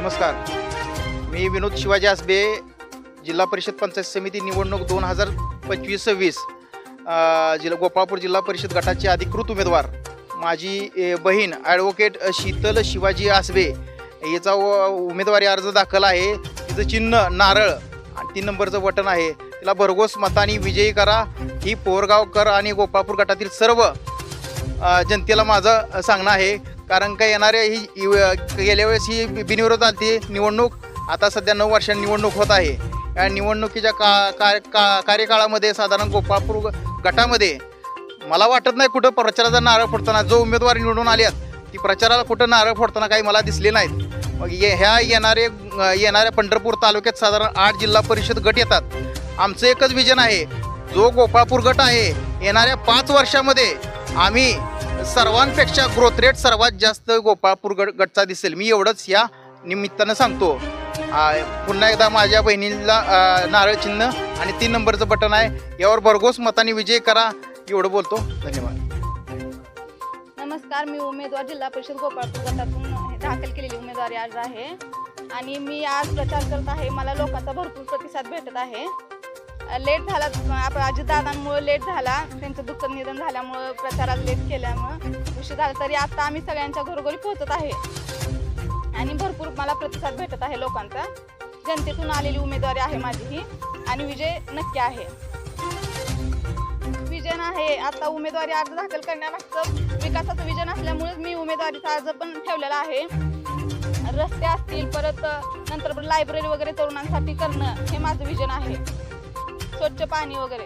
नमस्कार, मी विनोद शिवाजी आसबे, जिल्हा परिषद पंचायत समिती निवडणूक 2025-26 जिल्हा गोपाळपूर जिल्हा परिषद गटाचे अधिकृत उमेदवार माझी बहीण ॲडव्होकेट शीतल शिवाजी आसबे याचा उमेदवारी अर्ज दाखल आहे. तिचं चिन्ह नारळ आणि 3 नंबरचं बटन आहे. तिला भरघोस मताने विजयी करा ही पोरगावकर आणि गोपाळपूर गटातील सर्व जनतेला माझं सांगणं आहे. कारण का येणाऱ्या ही गेल्या वेळेस ही बिनविरोध आली निवडणूक, आता सध्या 9 वर्षांनी निवडणूक होत आहे. या निवडणुकीच्या कार्यकाळामध्ये साधारण गोपाळपूर गटामध्ये मला वाटत नाही कुठं प्रचाराचा नारळ फोडताना जो उमेदवार निवडून आल्यात ती प्रचाराला कुठं नारळ फोडताना काही मला दिसले नाहीत. मग ह्या येणाऱ्या पंढरपूर तालुक्यात साधारण 8 जिल्हा परिषद गट येतात. आमचं एकच विजन आहे, जो गोपाळपूर गट आहे येणाऱ्या 5 वर्षामध्ये आम्ही सर्वांपेक्षा ग्रोथ रेट सर्वात जास्त गोपाळपूर गटचा दिसेल. मी एवढंच या निमित्तानं सांगतो. पुन्हा एकदा माझ्या बहिणीला नारळ चिन्ह आणि 3 नंबरचं बटन आहे, यावर भरघोस मताने विजय करा एवढं बोलतो. धन्यवाद. नमस्कार, मी उमेदवार जिल्हा परिषद गोपाळपूर गटातून दाखल केलेली उमेदवारी अर्ज आहे आणि मी आज प्रचार करत आहे. मला लोकांचा भरपूर प्रतिसाद भेटत आहे. लेट झाला, अजितदादांमुळे लेट झाला, त्यांचं दुःखद निधन झाल्यामुळं प्रचारात लेट केल्यामुळं उशीर झाला, तरी आता आम्ही सगळ्यांच्या घरोघरी पोहोचत आहे आणि भरपूर मला प्रतिसाद भेटत आहे लोकांचा. जनतेतून आलेली उमेदवारी आहे माझी ही आणि विजय नक्की आहे. विजन आहे आता उमेदवारी अर्ज दाखल करण्यामागचं विकासाचं विजन असल्यामुळेच मी उमेदवारीचा अर्ज पण ठेवलेला आहे. रस्ते असतील, परत नंतर लायब्ररी वगैरे तरुणांसाठी करणं हे माझं विजन आहे. स्वच्छ पाणी वगैरे